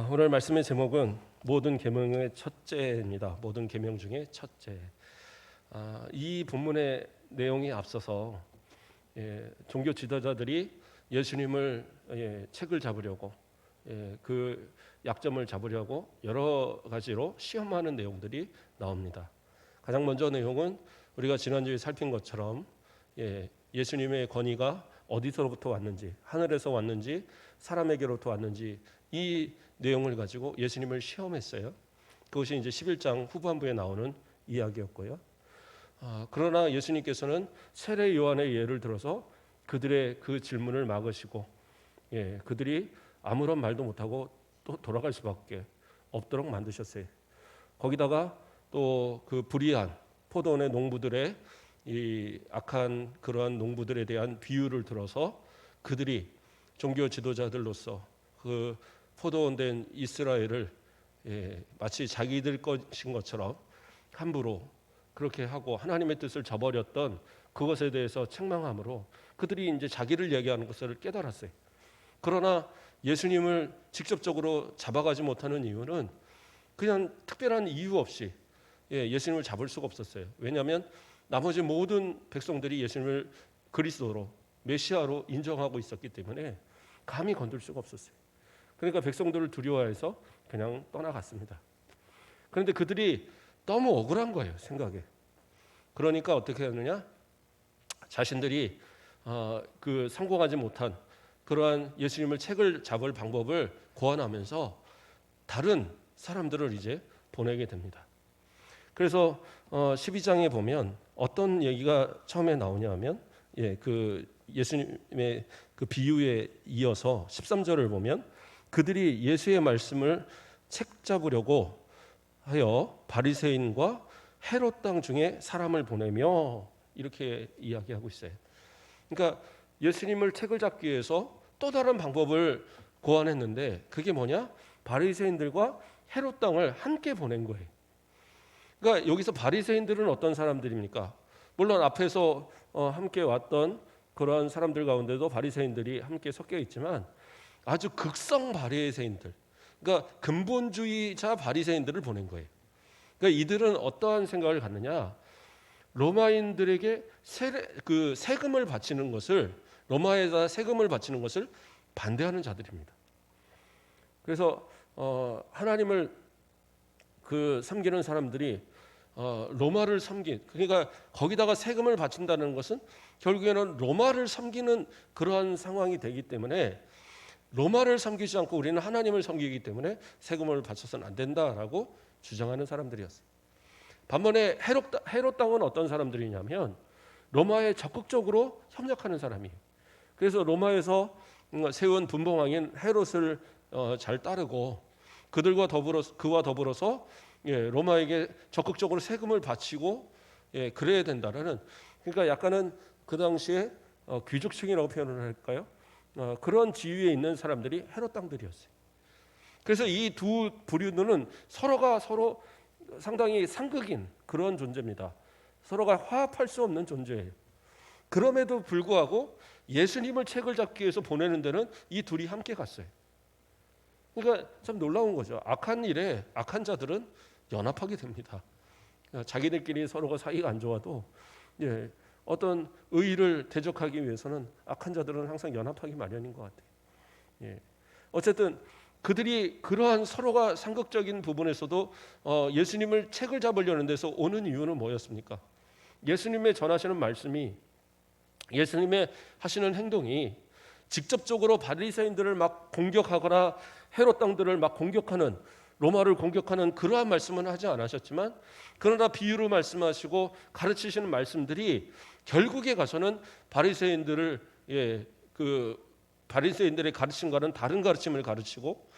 오늘 말씀의 제목은 모든 계명의 첫째입니다. 모든 계명 중에 첫째. 이 본문의 내용이 앞서서 종교 지도자들이 예수님을 책을 잡으려고 그 약점을 잡으려고 여러 가지로 시험하는 내용들이 나옵니다. 가장 먼저 내용은 우리가 지난주에 살핀 것처럼 예수님의 권위가 어디서부터 왔는지, 하늘에서 왔는지 사람에게로부터 왔는지 이 내용을 가지고 예수님을 시험했어요. 그것이 이제 11장 후반부에 나오는 이야기였고요. 그러나 예수님께서는 세례 요한의 예를 들어서 그들의 그 질문을 막으시고 그들이 아무런 말도 못하고 또 돌아갈 수밖에 없도록 만드셨어요. 거기다가 또 그 불의한 포도원의 농부들의 이 악한 그러한 농부들에 대한 비유를 들어서 그들이 종교 지도자들로서 그 포도원 된 이스라엘을 마치 자기들 것인 것처럼 함부로 그렇게 하고 하나님의 뜻을 저버렸던 그것에 대해서 책망함으로 그들이 이제 자기를 얘기하는 것을 깨달았어요. 그러나 예수님을 직접적으로 잡아가지 못하는 이유는 그냥 특별한 이유 없이 예수님을 잡을 수가 없었어요. 왜냐하면 나머지 모든 백성들이 예수님을 그리스도로 메시아로 인정하고 있었기 때문에 감히 건들 수가 없었어요. 그러니까 백성들을 두려워해서 그냥 떠나갔습니다. 그런데 그들이 너무 억울한 거예요, 생각에. 그러니까 어떻게 하느냐? 자신들이 그 성공하지 못한 그러한 예수님을 책을 잡을 방법을 고안하면서 다른 사람들을 이제 보내게 됩니다. 그래서 12장에 보면 어떤 얘기가 처음에 나오냐면 그 예수님의 그 비유에 이어서 13절을 보면 그들이 예수의 말씀을 책잡으려고 하여 바리새인과 헤롯 땅 중에 사람을 보내며 이렇게 이야기하고 있어요. 그러니까 예수님을 책을 잡기 위해서 또 다른 방법을 고안했는데 그게 뭐냐? 바리새인들과 헤롯 땅을 함께 보낸 거예요. 그러니까 여기서 바리새인들은 어떤 사람들입니까? 물론 앞에서 함께 왔던 그러한 사람들 가운데도 바리새인들이 함께 섞여 있지만 아주 극성 바리새인들, 그러니까 근본주의자 바리새인들을 보낸 거예요. 그러니까 이들은 어떠한 생각을 갖느냐? 로마인들에게 세금을 바치는 것을, 로마에다 세금을 바치는 것을 반대하는 자들입니다. 그래서 하나님을 섬기는 사람들이 로마를 그러니까 거기다가 세금을 바친다는 것은 결국에는 로마를 섬기는 그러한 상황이 되기 때문에 로마를 섬기지 않고 우리는 하나님을 섬기기 때문에 세금을 바쳐서는 안 된다라고 주장하는 사람들이었어요. 반면에 헤롯 땅은 어떤 사람들이냐면 로마에 적극적으로 협력하는 사람이에요. 그래서 로마에서 세운 분봉왕인 헤롯을 잘 따르고 그와 더불어서 로마에게 적극적으로 세금을 바치고 그래야 된다라는, 그러니까 약간은 그 당시에 귀족층이라고 표현을 할까요? 그런 지위에 있는 사람들이 헤롯 땅들이었어요. 그래서 이 두 부류는 서로가 서로 상당히 상극인 그런 존재입니다. 서로가 화합할 수 없는 존재예요. 그럼에도 불구하고 예수님을 책을 잡기 위해서 보내는 데는 이 둘이 함께 갔어요. 그러니까 참 놀라운 거죠. 악한 일에 악한 자들은 연합하게 됩니다. 자기들끼리 서로가 사이가 안 좋아도 어떤 의의를 대적하기 위해서는 악한 자들은 항상 연합하기 마련인 것 같아요. 어쨌든 그들이 그러한 서로가 상극적인 부분에서도 예수님을 책을 잡으려는 데서 오는 이유는 뭐였습니까? 예수님의 전하시는 말씀이, 예수님의 하시는 행동이 직접적으로 바리새인들을 막 공격하거나 헤롯 땅들을 막 공격하는, 로마를 공격하는 그러한 말씀은 하지 않으셨지만, 그러나 비유로 말씀하시고 가르치시는 말씀들이 결국에 가서는 바리새인들의 가르침과는 다른 가르침을 가르치고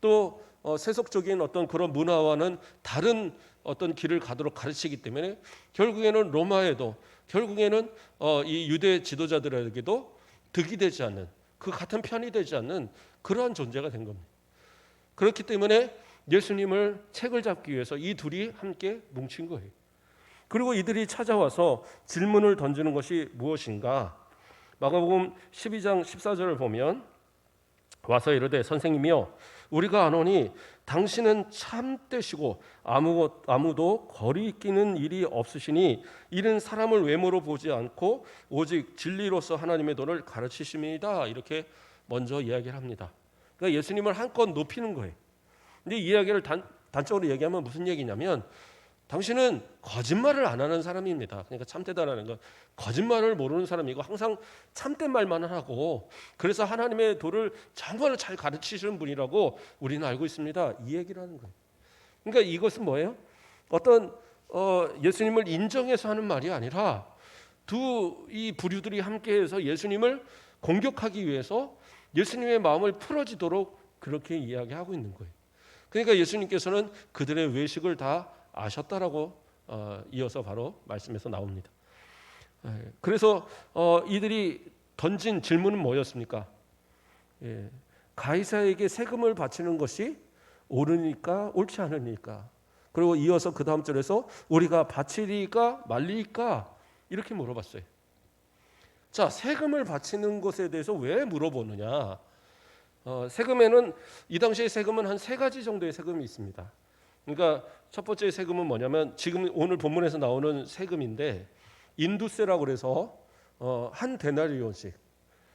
또 세속적인 어떤 그런 문화와는 다른 어떤 길을 가도록 가르치기 때문에 결국에는 결국에는 이 유대 지도자들에게도 득이 되지 않는, 그 같은 편이 되지 않는 그러한 존재가 된 겁니다. 그렇기 때문에 예수님을 책을 잡기 위해서 이 둘이 함께 뭉친 거예요. 그리고 이들이 찾아와서 질문을 던지는 것이 무엇인가? 마가복음 12장 14절을 보면 와서 이르되 선생님이여 우리가 아노니 당신은 참되시고 아무도 거리끼는 일이 없으시니 이는 사람을 외모로 보지 않고 오직 진리로서 하나님의 도를 가르치심이다. 이렇게 먼저 이야기를 합니다. 그러니까 예수님을 한껏 높이는 거예요. 근데 이 이야기를 단적으로 얘기하면 무슨 얘기냐면 당신은 거짓말을 안 하는 사람입니다. 그러니까 참되다라는 건 거짓말을 모르는 사람이고 항상 참된 말만 하고 그래서 하나님의 도를 정말 잘 가르치시는 분이라고 우리는 알고 있습니다. 이 얘기를 하는 거예요. 그러니까 이것은 뭐예요? 어떤 예수님을 인정해서 하는 말이 아니라 이 부류들이 함께해서 예수님을 공격하기 위해서 예수님의 마음을 풀어지도록 그렇게 이야기하고 있는 거예요. 그러니까 예수님께서는 그들의 외식을 다 아셨다라고 이어서 바로 말씀에서 나옵니다. 그래서 이들이 던진 질문은 뭐였습니까? 가이사에게 세금을 바치는 것이 옳으니까 옳지 않으니까. 그리고 이어서 그 다음 절에서 우리가 바치리까 말리까 이렇게 물어봤어요. 자, 세금을 바치는 것에 대해서 왜 물어보느냐? 세금에는 이 당시의 세금은 한 3가지 정도의 세금이 있습니다. 그러니까 첫 번째 세금은 뭐냐면 지금 오늘 본문에서 나오는 세금인데 인두세라고 그래서 한 데나리온씩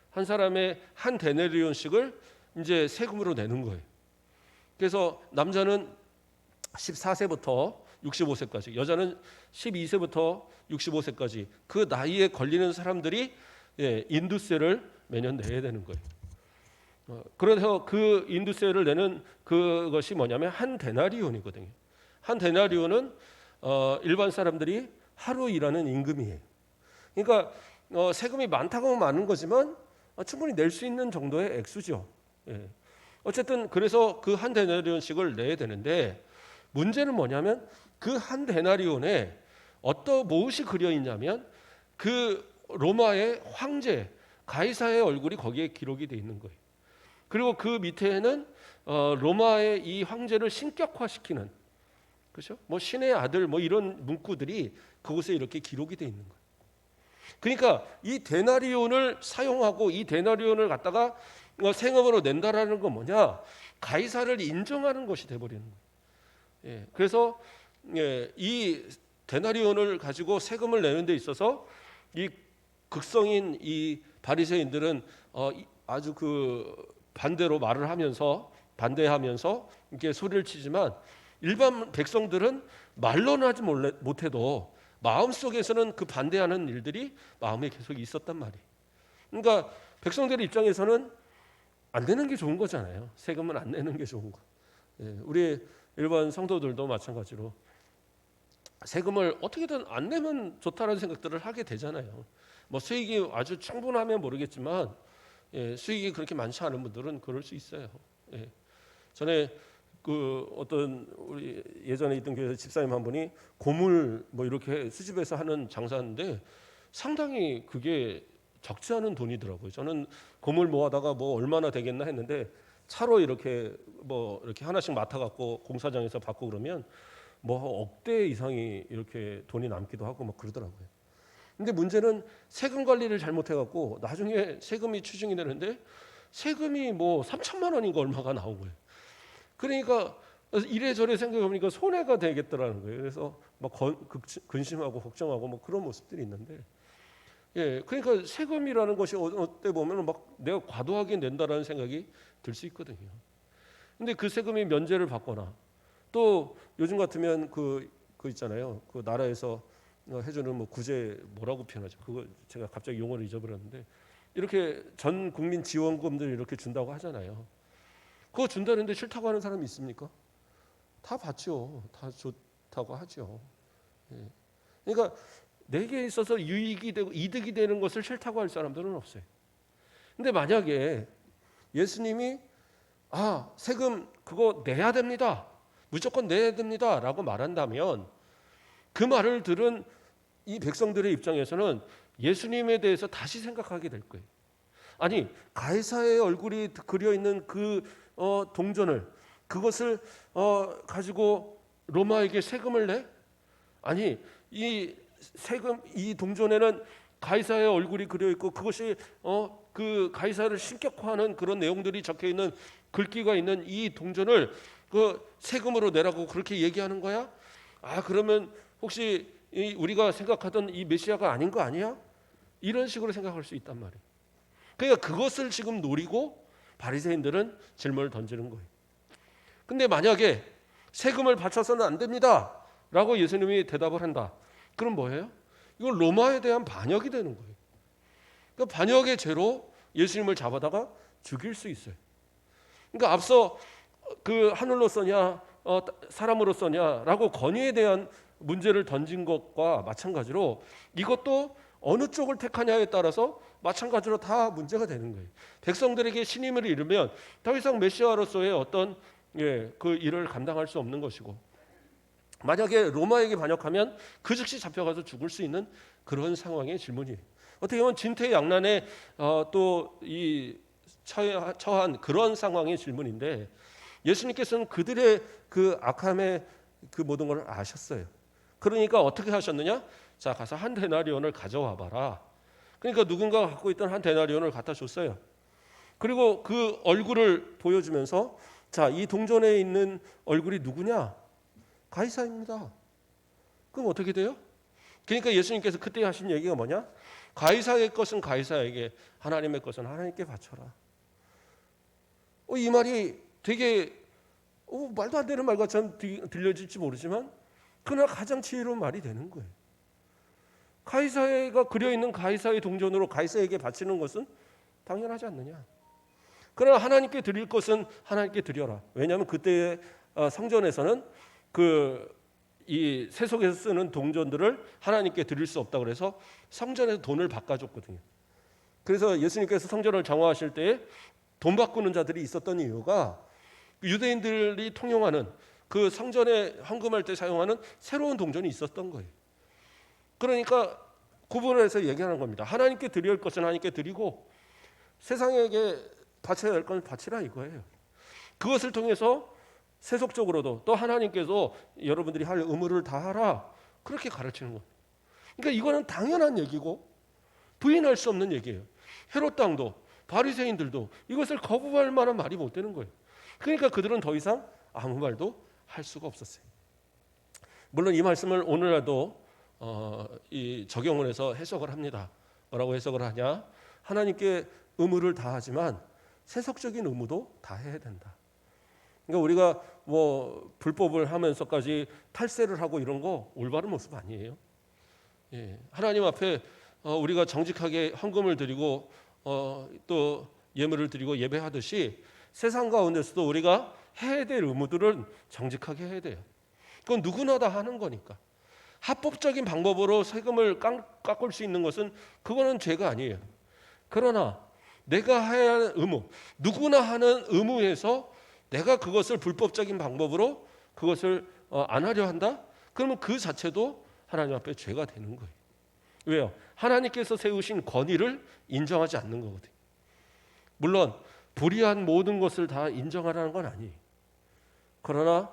한 사람의 한 데나리온씩을 이제 세금으로 내는 거예요. 그래서 남자는 14세부터 65세까지, 여자는 12세부터 65세까지 그 나이에 걸리는 사람들이 인두세를 매년 내야 되는 거예요. 그래서 그 인두세를 내는 그것이 뭐냐면 한 데나리온이거든요. 한 데나리온은 일반 사람들이 하루 일하는 임금이에요. 그러니까 세금이 많다고 하면 많은 거지만 충분히 낼 수 있는 정도의 액수죠. 어쨌든 그래서 그 한 데나리온씩을 내야 되는데 문제는 뭐냐면 그 한 데나리온에 어떤 무엇이 그려 있냐면 그 로마의 황제 가이사의 얼굴이 거기에 기록이 돼 있는 거예요. 그리고 그 밑에는 로마의 이 황제를 신격화시키는, 그렇죠? 뭐 신의 아들 뭐 이런 문구들이 그곳에 이렇게 기록이 돼 있는 거예요. 그러니까 이 데나리온을 사용하고 이 데나리온을 갖다가 세금으로 낸다라는 건 뭐냐? 가이사를 인정하는 것이 돼 버리는 거예요. 그래서 이 데나리온을 가지고 세금을 내는 데 있어서 이 극성인 이 바리새인들은 아주 그 반대로 말을 하면서 반대하면서 이렇게 소리를 치지만 일반 백성들은 말로는 하지 못해도 마음속에서는 그 반대하는 일들이 마음에 계속 있었단 말이에요. 그러니까 백성들의 입장에서는 안 내는 게 좋은 거잖아요. 세금은 안 내는 게 좋은 거. 우리 일반 성도들도 마찬가지로 세금을 어떻게든 안 내면 좋다는 생각들을 하게 되잖아요. 뭐 수익이 아주 충분하면 모르겠지만 수익이 그렇게 많지 않은 분들은 그럴 수 있어요. 전에 그 어떤 우리 예전에 있던 교회 집사님 한 분이 고물 뭐 이렇게 수집해서 하는 장사인데 상당히 그게 적지 않은 돈이더라고요. 저는 고물 모아다가 뭐 얼마나 되겠나 했는데 차로 이렇게 뭐 이렇게 하나씩 맡아갖고 공사장에서 받고 그러면 뭐 억대 이상이 이렇게 돈이 남기도 하고 막 그러더라고요. 근데 문제는 세금 관리를 잘못해갖고 나중에 세금이 추징이 되는데 세금이 뭐 3천만 원인가 얼마가 나온 거예요. 그러니까 이래저래 생각해보니까 손해가 되겠더라는 거예요. 그래서 막 근심하고 걱정하고 뭐 그런 모습들이 있는데, 그러니까 세금이라는 것이 어때 보면 막 내가 과도하게 낸다라는 생각이 들 수 있거든요. 근데 그 세금이 면제를 받거나 또 요즘 같으면 그 있잖아요. 그 나라에서 해주는 뭐 구제 뭐라고 표현하죠? 그거 제가 갑자기 용어를 잊어버렸는데 이렇게 전 국민 지원금들 이렇게 준다고 하잖아요. 그거 준다는데 싫다고 하는 사람이 있습니까? 다 받죠. 다 좋다고 하죠. 그러니까 내게 있어서 유익이 되고 이득이 되는 것을 싫다고 할 사람들은 없어요. 근데 만약에 예수님이 세금 그거 내야 됩니다. 무조건 내야 됩니다라고 말한다면 그 말을 들은 이 백성들의 입장에서는 예수님에 대해서 다시 생각하게 될 거예요. 아니 가이사의 얼굴이 그려 있는 그 동전을 그것을 가지고 로마에게 세금을 내? 아니 이 세금 이 동전에는 가이사의 얼굴이 그려 있고 그것이 그 가이사를 신격화하는 그런 내용들이 적혀 있는 글귀가 있는 이 동전을 그 세금으로 내라고 그렇게 얘기하는 거야? 아, 그러면 혹시 우리가 생각하던 이 메시아가 아닌 거 아니야? 이런 식으로 생각할 수 있단 말이에요. 그러니까 그것을 지금 노리고 바리새인들은 질문을 던지는 거예요. 근데 만약에 세금을 바쳐서는 안 됩니다 라고 예수님이 대답을 한다. 그럼 뭐예요? 이건 로마에 대한 반역이 되는 거예요. 그러니까 반역의 죄로 예수님을 잡아다가 죽일 수 있어요. 그러니까 앞서 그 하늘로서냐 사람으로서냐라고 권위에 대한 문제를 던진 것과 마찬가지로 이것도 어느 쪽을 택하냐에 따라서 마찬가지로 다 문제가 되는 거예요. 백성들에게 신임을 잃으면 더 이상 메시아로서의 어떤 그 일을 감당할 수 없는 것이고, 만약에 로마에게 반역하면 그 즉시 잡혀가서 죽을 수 있는 그런 상황의 질문이에요. 어떻게 보면 진퇴양난에 또 이 처한 그런 상황의 질문인데, 예수님께서는 그들의 그 악함의 그 모든 걸 아셨어요. 그러니까 어떻게 하셨느냐? 자, 가서 한 데나리온을 가져와 봐라. 그러니까 누군가가 갖고 있던 한 데나리온을 갖다 줬어요. 그리고 그 얼굴을 보여주면서, 자, 이 동전에 있는 얼굴이 누구냐? 가이사입니다. 그럼 어떻게 돼요? 그러니까 예수님께서 그때 하신 얘기가 뭐냐? 가이사의 것은 가이사에게, 하나님의 것은 하나님께 바쳐라. 이 말이 되게 말도 안 되는 말 같이 들려질지 모르지만 그러나 가장 지혜로운 말이 되는 거예요. 가이사가 그려있는 가이사의 동전으로 가이사에게 바치는 것은 당연하지 않느냐. 그러나 하나님께 드릴 것은 하나님께 드려라. 왜냐하면 그때의 성전에서는 이 세속에서 쓰는 동전들을 하나님께 드릴 수 없다고 그래서 성전에서 돈을 바꿔줬거든요. 그래서 예수님께서 성전을 장화하실 때에 돈 바꾸는 자들이 있었던 이유가 유대인들이 통용하는 그 성전에 헌금할 때 사용하는 새로운 동전이 있었던 거예요. 그러니까 구분을 해서 얘기하는 겁니다. 하나님께 드릴 것은 하나님께 드리고 세상에게 바쳐야 할 건 바치라 이거예요. 그것을 통해서 세속적으로도 또 하나님께서 여러분들이 할 의무를 다하라 그렇게 가르치는 거예요. 그러니까 이거는 당연한 얘기고 부인할 수 없는 얘기예요. 헤롯 왕도 바리새인들도 이것을 거부할 만한 말이 못 되는 거예요. 그러니까 그들은 더 이상 아무 말도 할 수가 없었어요. 물론 이 말씀을 오늘날도 이 적용을 해서 해석을 합니다. 뭐라고 해석을 하냐? 하나님께 의무를 다하지만 세속적인 의무도 다해야 된다. 그러니까 우리가 뭐 불법을 하면서까지 탈세를 하고 이런 거 올바른 모습 아니에요. 하나님 앞에 우리가 정직하게 헌금을 드리고 또 예물을 드리고 예배하듯이 세상 가운데서도 우리가 해야 될 의무들은 정직하게 해야 돼요. 그건 누구나 다 하는 거니까. 합법적인 방법으로 세금을 깎을 수 있는 것은 그거는 죄가 아니에요. 그러나 내가 해야 하는 의무, 누구나 하는 의무에서 내가 그것을 불법적인 방법으로 그것을 안 하려 한다? 그러면 그 자체도 하나님 앞에 죄가 되는 거예요. 왜요? 하나님께서 세우신 권위를 인정하지 않는 거거든요. 물론 불의한 모든 것을 다 인정하라는 건 아니에요. 그러나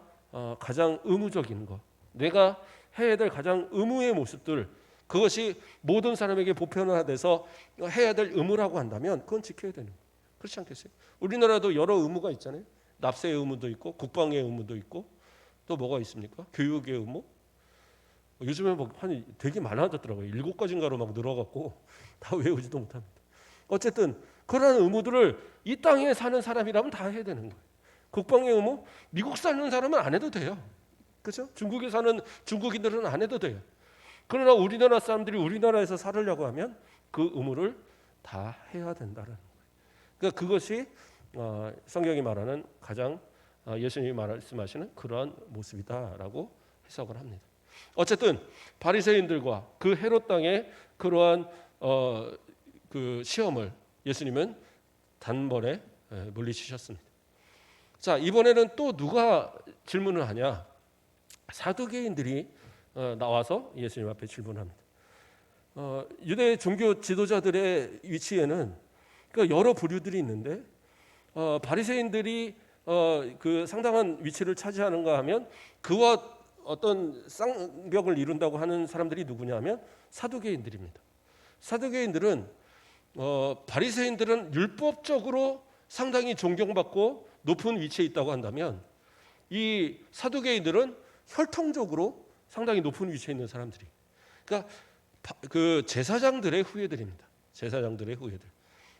가장 의무적인 것, 내가 해야 될 가장 의무의 모습들, 그것이 모든 사람에게 보편화돼서 해야 될 의무라고 한다면 그건 지켜야 되는 거예요. 그렇지 않겠어요? 우리나라도 여러 의무가 있잖아요. 납세의 의무도 있고 국방의 의무도 있고 또 뭐가 있습니까? 교육의 의무? 요즘에 한 되게 많아졌더라고요. 7가지인가로 막 늘어갖고 다 외우지도 못합니다. 어쨌든 그러한 의무들을 이 땅에 사는 사람이라면 다 해야 되는 거예요. 국방의 의무? 미국 사는 사람은 안 해도 돼요. 그렇죠? 중국에 사는 중국인들은 안 해도 돼요. 그러나 우리나라 사람들이 우리나라에서 살으려고 하면 그 의무를 다 해야 된다는 거예요. 그러니까 그것이 성경이 말하는 가장 예수님이 말씀하시는 그러한 모습이다라고 해석을 합니다. 어쨌든 바리새인들과 그 헤롯 땅의 그러한 그 시험을 예수님은 단번에 물리치셨습니다. 자, 이번에는 또 누가 질문을 하냐? 사두개인들이 나와서 예수님 앞에 질문합니다. 유대 종교 지도자들의 위치에는 그러니까 여러 부류들이 있는데 바리새인들이 그 상당한 위치를 차지하는가 하면 그와 어떤 쌍벽을 이룬다고 하는 사람들이 누구냐면 사두개인들입니다. 사두개인들은 바리새인들은 율법적으로 상당히 존경받고 높은 위치에 있다고 한다면 이 사두개인들은 혈통적으로 상당히 높은 위치에 있는 사람들이. 그러니까 그 제사장들의 후예들입니다. 제사장들의 후예들.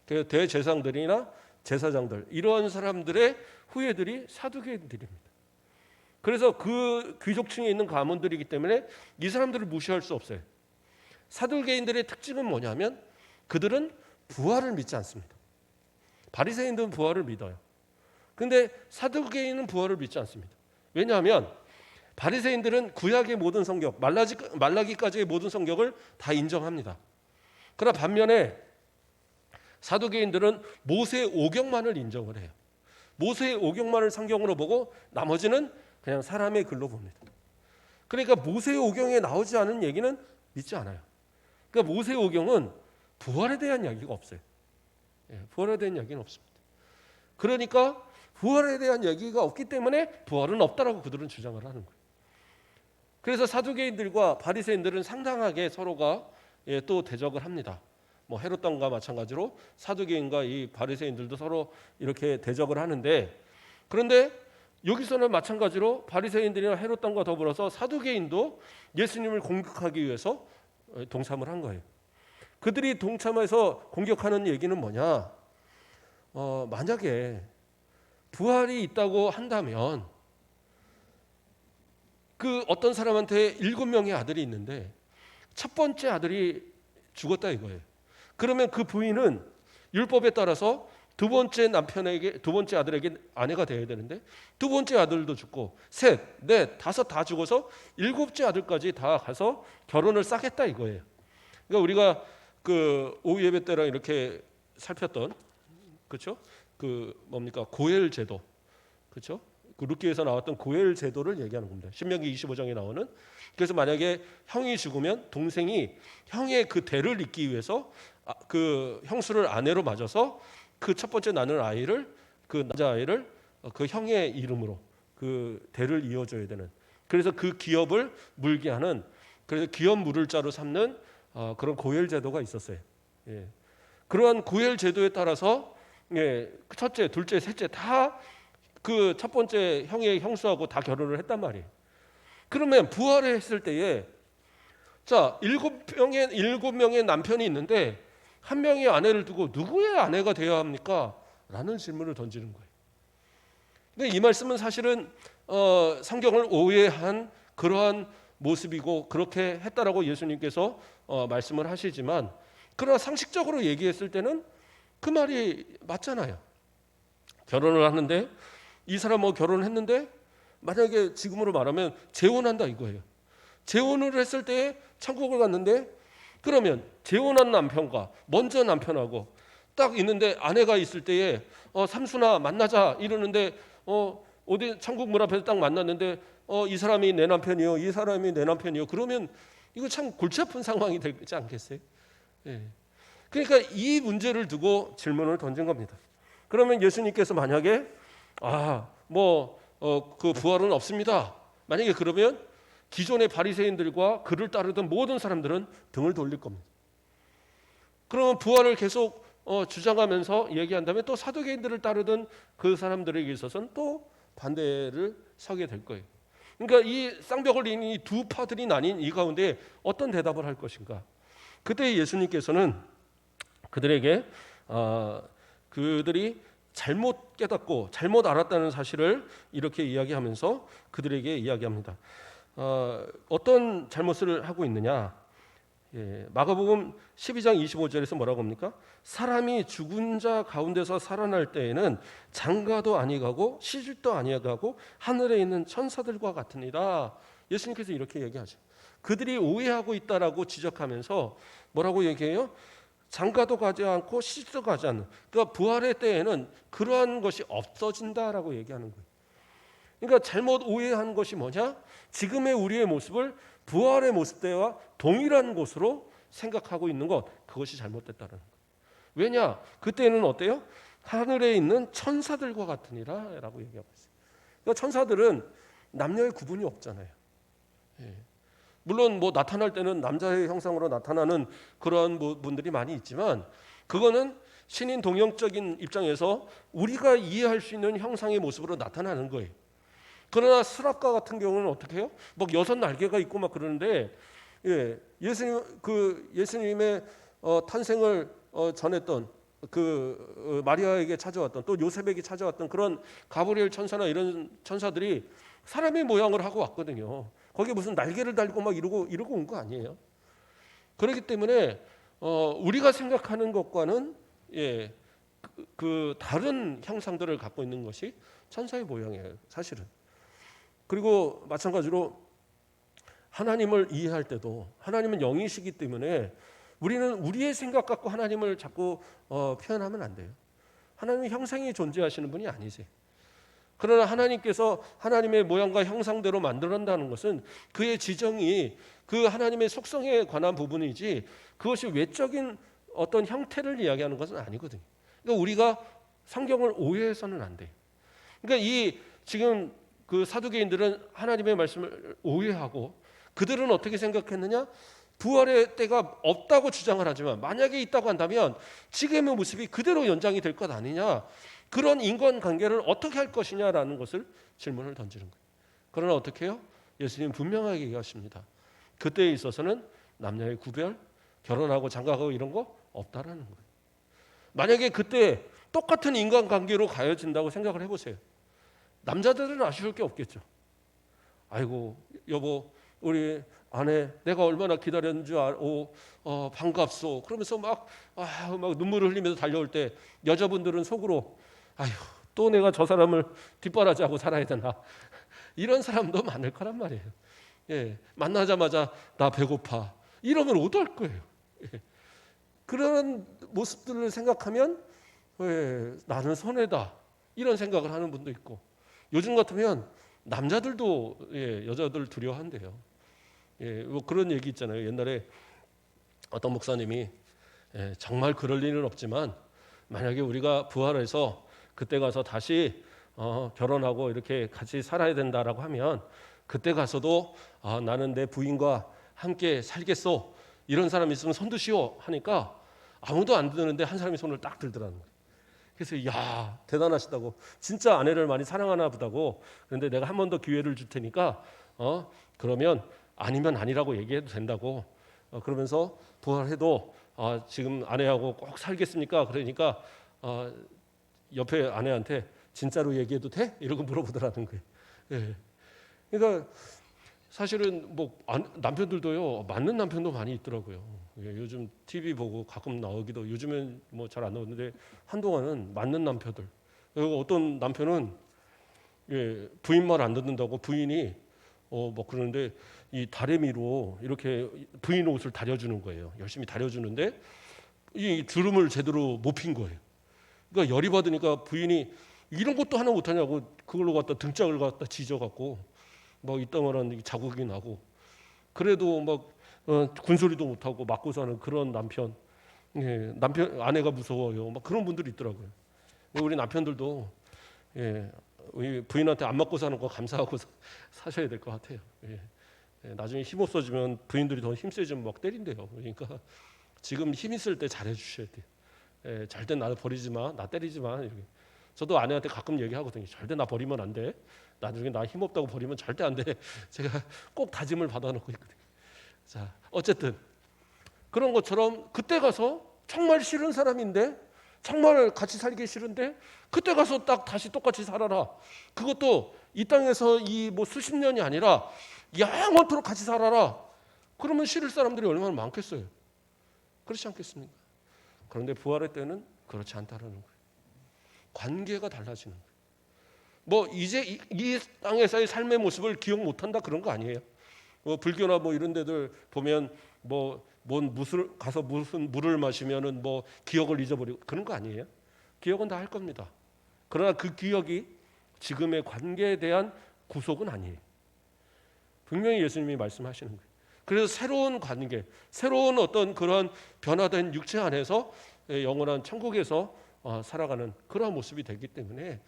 그 대제사장들이나 제사장들 이러한 사람들의 후예들이 사두개인들입니다. 그래서 그 귀족층에 있는 가문들이기 때문에 이 사람들을 무시할 수 없어요. 사두개인들의 특징은 뭐냐면 그들은 부활을 믿지 않습니다. 바리새인들은 부활을 믿어요. 근데 사두개인은 부활을 믿지 않습니다. 왜냐하면 바리새인들은 구약의 모든 성경, 말라기까지의 모든 성경을 다 인정합니다. 그러나 반면에 사두개인들은 모세의 오경만을 인정을 해요. 모세의 오경만을 성경으로 보고 나머지는 그냥 사람의 글로 봅니다. 그러니까 모세의 오경에 나오지 않은 얘기는 믿지 않아요. 그러니까 모세의 오경은 부활에 대한 이야기가 없어요. 부활에 대한 이야기는 없습니다. 그러니까 부활에 대한 얘기가 없기 때문에 부활은 없다라고 그들은 주장을 하는 거예요. 그래서 사두개인들과 바리새인들은 상당하게 서로가 또 대적을 합니다. 뭐 헤롯 왕과 마찬가지로 사두개인과 이 바리새인들도 서로 이렇게 대적을 하는데, 그런데 여기서는 마찬가지로 바리새인들이나 헤롯 왕과 더불어서 사두개인도 예수님을 공격하기 위해서 동참을 한 거예요. 그들이 동참해서 공격하는 얘기는 뭐냐? 만약에 부활이 있다고 한다면 그 어떤 사람한테 7명의 아들이 있는데 첫 번째 아들이 죽었다 이거예요. 그러면 그 부인은 율법에 따라서 두 번째 아들에게 아내가 되어야 되는데 두 번째 아들도 죽고 셋, 넷, 다섯 다 죽어서 7째 아들까지 다 가서 결혼을 싸겠다 이거예요. 그러니까 우리가 그 오후 예배 때랑 이렇게 살폈던, 그렇죠? 그 뭡니까? 고엘 제도, 그렇죠? 그 룻기에서 나왔던 고엘 제도를 얘기하는 겁니다. 신명기 25장에 나오는. 그래서 만약에 형이 죽으면 동생이 형의 그 대를 잇기 위해서 그 형수를 아내로 맞아서 그 첫 번째 낳는 아이를, 그 남자아이를 그 형의 이름으로 그 대를 이어줘야 되는, 그래서 그 기업을 물게 하는, 그래서 기업 물을 자로 삼는 그런 고엘 제도가 있었어요. 예. 그러한 고엘 제도에 따라서 첫째, 둘째, 셋째 다 그 첫 번째 형의 형수하고 다 결혼을 했단 말이에요. 그러면 부활을 했을 때에 자, 7명의 남편이 있는데 한 명의 아내를 두고 누구의 아내가 되어야 합니까? 라는 질문을 던지는 거예요. 근데 이 말씀은 사실은 성경을 오해한 그러한 모습이고 그렇게 했다라고 예수님께서 말씀을 하시지만, 그러나 상식적으로 얘기했을 때는 그 말이 맞잖아요. 결혼을 하는데 이 사람 결혼을 했는데 만약에 지금으로 말하면 재혼한다 이거예요. 재혼을 했을 때 천국을 갔는데, 그러면 재혼한 남편과 먼저 남편하고 딱 있는데 아내가 있을 때에 삼순아 만나자 이러는데 어디 천국 문 앞에서 딱 만났는데 이 사람이 내 남편이요, 이 사람이 내 남편이요. 그러면 이거 참 골치 아픈 상황이 되지 않겠어요? 예. 그러니까 이 문제를 두고 질문을 던진 겁니다. 그러면 예수님께서 만약에 그 부활은 없습니다. 만약에 그러면 기존의 바리새인들과 그를 따르던 모든 사람들은 등을 돌릴 겁니다. 그러면 부활을 계속 주장하면서 얘기한다면 또 사두개인들을 따르던 그 사람들에게 있어서는 또 반대를 서게 될 거예요. 그러니까 이 쌍벽을 잇는 이 두 파들이 나뉜 이 가운데 어떤 대답을 할 것인가? 그때 예수님께서는 그들에게 그들이 잘못 깨닫고 잘못 알았다는 사실을 이렇게 이야기하면서 그들에게 이야기합니다. 어떤 잘못을 하고 있느냐? 마가복음 12장 25절에서 뭐라고 합니까? 사람이 죽은 자 가운데서 살아날 때에는 장가도 아니가고 시집도 아니가고 하늘에 있는 천사들과 같으니라. 예수님께서 이렇게 얘기하죠. 그들이 오해하고 있다라고 지적하면서 뭐라고 얘기해요? 장가도 가지 않고 시집도 가지 않는, 그러니까 부활의 때에는 그러한 것이 없어진다라고 얘기하는 거예요. 그러니까 잘못 오해한 것이 뭐냐? 지금의 우리의 모습을 부활의 모습 때와 동일한 것으로 생각하고 있는 것, 그것이 잘못됐다는 거예요. 왜냐? 그때는 어때요? 하늘에 있는 천사들과 같으니라 라고 얘기하고 있어요. 그러니까 천사들은 남녀의 구분이 없잖아요. 물론 나타날 때는 남자의 형상으로 나타나는 그런 분들이 많이 있지만, 그거는 신인 동영적인 입장에서 우리가 이해할 수 있는 형상의 모습으로 나타나는 거예요. 그러나 스라까 같은 경우는 어떻게 해요? 막 6날개가 있고 막 그러는데, 예수님의 탄생을 전했던 마리아에게 찾아왔던, 또 요셉에게 찾아왔던 그런 가브리엘 천사나 이런 천사들이 사람의 모양을 하고 왔거든요. 거기에 무슨 날개를 달고 막 이러고 온 거 아니에요. 그렇기 때문에 우리가 생각하는 것과는 그 다른 형상들을 갖고 있는 것이 천사의 모양이에요, 사실은. 그리고 마찬가지로 하나님을 이해할 때도 하나님은 영이시기 때문에 우리는 우리의 생각 갖고 하나님을 자꾸 표현하면 안 돼요. 하나님은 형상이 존재하시는 분이 아니세요. 그러나 하나님께서 하나님의 모양과 형상대로 만들었다는 것은 그의 지정이 그 하나님의 속성에 관한 부분이지 그것이 외적인 어떤 형태를 이야기하는 것은 아니거든요. 그러니까 우리가 성경을 오해해서는 안 돼요. 그러니까 이 지금 그 사두개인들은 하나님의 말씀을 오해하고 그들은 어떻게 생각했느냐? 부활의 때가 없다고 주장을 하지만 만약에 있다고 한다면 지금의 모습이 그대로 연장이 될 것 아니냐? 그런 인간관계를 어떻게 할 것이냐라는 것을 질문을 던지는 거예요. 그러나 어떻게 해요? 예수님 분명하게 얘기하십니다. 그때에 있어서는 남녀의 구별, 결혼하고 장가가고 이런 거 없다라는 거예요. 만약에 그때 똑같은 인간관계로 가해진다고 생각을 해보세요. 남자들은 아쉬울 게 없겠죠. 아이고 여보 우리 아내 내가 얼마나 기다렸는 줄 반갑소. 그러면서 막 눈물을 흘리면서 달려올 때 여자분들은 속으로 아휴 또 내가 저 사람을 뒷바라지하고 살아야 되나. 이런 사람도 많을 거란 말이에요. 만나자마자 나 배고파 이러면 오도할 거예요. 그런 모습들을 생각하면 나는 손해다 이런 생각을 하는 분도 있고, 요즘 같으면 남자들도 여자들 두려워한대요. 뭐 그런 얘기 있잖아요. 옛날에 어떤 목사님이 정말 그럴 일은 없지만 만약에 우리가 부활해서 그때 가서 다시 결혼하고 이렇게 같이 살아야 된다라고 하면 그때 가서도 나는 내 부인과 함께 살겠소 이런 사람이 있으면 손 드시오 하니까 아무도 안 드는데 한 사람이 손을 딱 들더라는 거예요. 그래서 야 대단하시다고, 진짜 아내를 많이 사랑하나 보다고. 그런데 내가 한 번 더 기회를 줄 테니까 그러면 아니면 아니라고 얘기해도 된다고. 그러면서 부활해도 지금 아내하고 꼭 살겠습니까? 그러니까 옆에 아내한테 진짜로 얘기해도 돼? 이러고 물어보더라는 거예요. 그러니까 사실은 뭐 남편들도요 맞는 남편도 많이 있더라고요. 요즘 TV 보고 가끔 나오기도, 요즘엔 뭐 잘 안 나오는데 한동안은 맞는 남편들. 그리고 어떤 남편은 부인 말 안 듣는다고 부인이 뭐 그러는데 이 다래미로 이렇게 부인 옷을 다려주는 거예요. 열심히 다려주는데 이 주름을 제대로 못 핀 거예요. 그러니까 열이 받으니까 부인이 이런 것도 하나 못하냐고 그걸로 갖다 등짝을 갖다 지져갖고 막 이따만한 자국이 나고, 그래도 막 군소리도 못하고 맞고 사는 그런 남편, 아내가 무서워요. 막 그런 분들이 있더라고요. 우리 남편들도 우리 부인한테 안 맞고 사는 거 감사하고 사셔야 될 것 같아요. 나중에 힘 없어지면 부인들이 더 힘세지면 막 때린대요. 그러니까 지금 힘 있을 때 잘해 주셔야 돼요. 절대 나 버리지 마, 나 때리지 마. 이렇게. 저도 아내한테 가끔 얘기하거든요. 절대 나 버리면 안 돼. 나중에 나 힘 없다고 버리면 절대 안 돼. 제가 꼭 다짐을 받아놓고 있거든요. 자, 어쨌든 그런 것처럼 그때 가서 정말 싫은 사람인데, 정말 같이 살기 싫은데 그때 가서 딱 다시 똑같이 살아라. 그것도 이 땅에서 이 뭐 수십 년이 아니라 영원토록 같이 살아라. 그러면 싫을 사람들이 얼마나 많겠어요. 그렇지 않겠습니까? 그런데 부활의 때는 그렇지 않다라는 거예요. 관계가 달라지는 거예요. 뭐 이제 이 땅에서의 삶의 모습을 기억 못한다 그런 거 아니에요. 뭐 불교나 뭐 이런 데들 보면 가서 무슨 물을 마시면은 뭐 기억을 잊어버리고 그런 거 아니에요. 기억은 다 할 겁니다. 그러나 그 기억이 지금의 관계에 대한 구속은 아니에요. 분명히 예수님이 말씀하시는 거예요. 그래서 새로운 관계, 새로운 어떤 그런 변화된 육체 안에서 영원한 천국에서 살아가는 그런 모습이 되기 때문에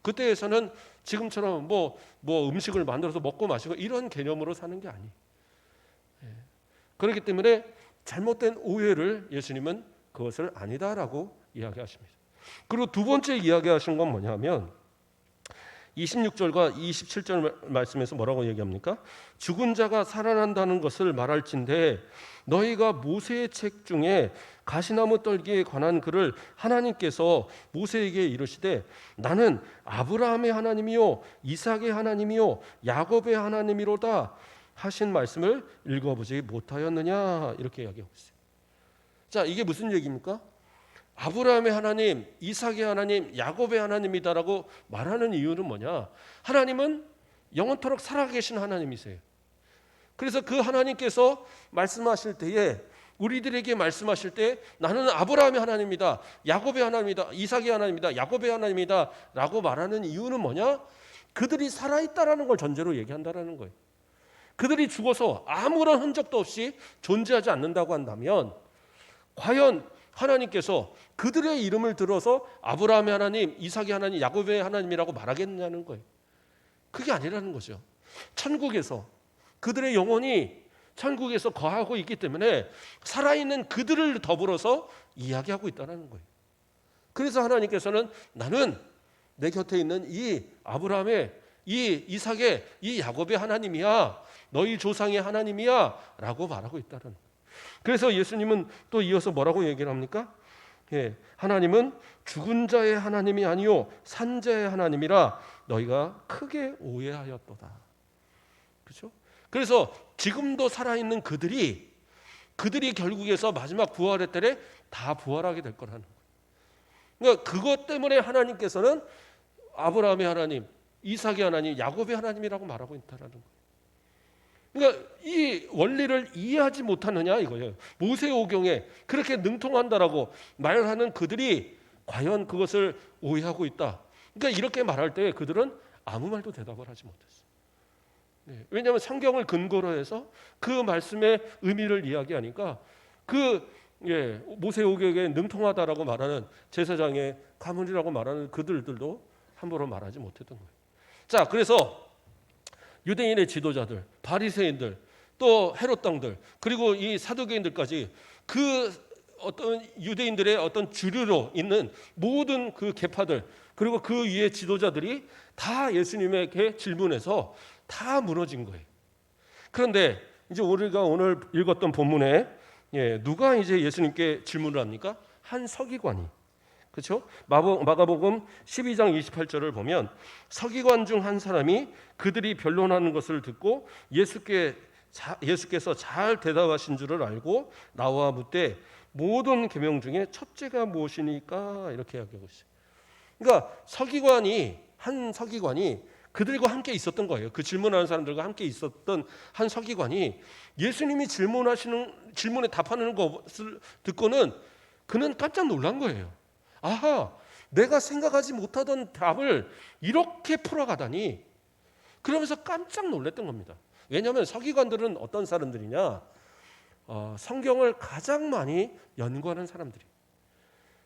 그때에서는 지금처럼 뭐 음식을 만들어서 먹고 마시고 이런 개념으로 사는 게 아니에요. 그렇기 때문에 잘못된 오해를 예수님은 그것을 아니다라고 이야기하십니다. 그리고 두 번째 이야기하신 건 뭐냐면 26절과 27절 말씀에서 뭐라고 얘기합니까? 죽은 자가 살아난다는 것을 말할진대 너희가 모세의 책 중에 가시나무 떨기에 관한 글을 하나님께서 모세에게 이르시되 나는 아브라함의 하나님이요 이삭의 하나님이요 야곱의 하나님이로다 하신 말씀을 읽어보지 못하였느냐 이렇게 이야기하고 있어요. 자, 이게 무슨 얘기입니까? 아브라함의 하나님, 이삭의 하나님, 야곱의 하나님이다라고 말하는 이유는 뭐냐? 하나님은 영원토록 살아계신 하나님이세요. 그래서 그 하나님께서 말씀하실 때에 우리들에게 말씀하실 때 나는 아브라함의 하나님이다, 야곱의 하나님이다, 이삭의 하나님이다, 야곱의 하나님이다 라고 말하는 이유는 뭐냐? 그들이 살아있다라는 걸 전제로 얘기한다라는 거예요. 그들이 죽어서 아무런 흔적도 없이 존재하지 않는다고 한다면 과연 하나님께서 그들의 이름을 들어서 아브라함의 하나님, 이삭의 하나님, 야곱의 하나님이라고 말하겠느냐는 거예요. 그게 아니라는 거죠. 천국에서 그들의 영혼이 천국에서 거하고 있기 때문에 살아있는 그들을 더불어서 이야기하고 있다는 거예요. 그래서 하나님께서는 나는 내 곁에 있는 이 아브라함의, 이 이삭의, 이 야곱의 하나님이야, 너희 조상의 하나님이야 라고 말하고 있다는 거예요. 그래서 예수님은 또 이어서 뭐라고 얘기를 합니까? 하나님은 죽은 자의 하나님이 아니요 산 자의 하나님이라 너희가 크게 오해하였도다. 그렇죠? 그래서 지금도 살아있는 그들이 결국에서 마지막 부활의 때에 다 부활하게 될 거라는 거예요. 그러니까 그것 때문에 하나님께서는 아브라함의 하나님, 이삭의 하나님, 야곱의 하나님이라고 말하고 있다는 거예요. 그러니까 이 원리를 이해하지 못하느냐 이거예요. 모세오경에 그렇게 능통한다라고 말하는 그들이 과연 그것을 오해하고 있다. 그러니까 이렇게 말할 때 그들은 아무 말도 대답을 하지 못했어요. 왜냐하면 성경을 근거로 해서 그 말씀의 의미를 이야기하니까 모세오경에 능통하다라고 말하는 제사장의 가문이라고 말하는 그들도 함부로 말하지 못했던 거예요. 자, 그래서 유대인의 지도자들, 바리새인들, 또 헤롯 당들, 그리고 이 사두개인들까지 그 어떤 유대인들의 어떤 주류로 있는 모든 그 계파들, 그리고 그 위의 지도자들이 다 예수님에게 질문해서 다 무너진 거예요. 그런데 이제 우리가 오늘 읽었던 본문에 누가 이제 예수님께 질문을 합니까? 한 서기관이. 그렇죠? 마가복음 12장 28절을 보면 서기관 중 한 사람이 그들이 변론하는 것을 듣고 예수께서 잘 대답하신 줄을 알고 나와 묻되 모든 계명 중에 첫째가 무엇이니까 이렇게 이야기하고 있어요. 그러니까 한 서기관이 그들과 함께 있었던 거예요. 그 질문하는 사람들과 함께 있었던 한 서기관이 예수님이 질문에 답하는 것을 듣고는 그는 깜짝 놀란 거예요. 아하, 내가 생각하지 못하던 답을 이렇게 풀어가다니. 그러면서 깜짝 놀랐던 겁니다. 왜냐하면 서기관들은 어떤 사람들이냐? 성경을 가장 많이 연구하는 사람들이.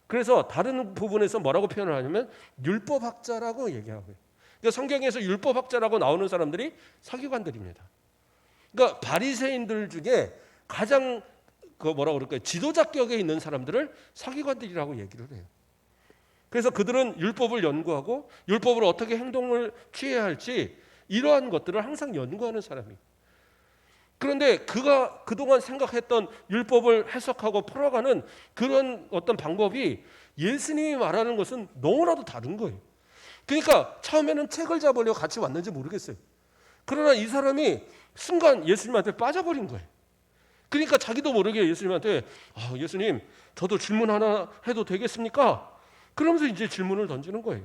그래서 다른 부분에서 뭐라고 표현을 하냐면 율법학자라고 얘기하고요. 그러니까 성경에서 율법학자라고 나오는 사람들이 서기관들입니다. 그러니까 바리새인들 중에 가장 지도자격에 있는 사람들을 서기관들이라고 얘기를 해요. 그래서 그들은 율법을 연구하고 율법을 어떻게 행동을 취해야 할지 이러한 것들을 항상 연구하는 사람이에요. 그런데 그가 그동안 생각했던 율법을 해석하고 풀어가는 그런 어떤 방법이 예수님이 말하는 것은 너무나도 다른 거예요. 그러니까 처음에는 책을 잡으려고 같이 왔는지 모르겠어요. 그러나 이 사람이 순간 예수님한테 빠져버린 거예요. 그러니까 자기도 모르게 예수님한테 예수님 저도 질문 하나 해도 되겠습니까? 그러면서 이제 질문을 던지는 거예요.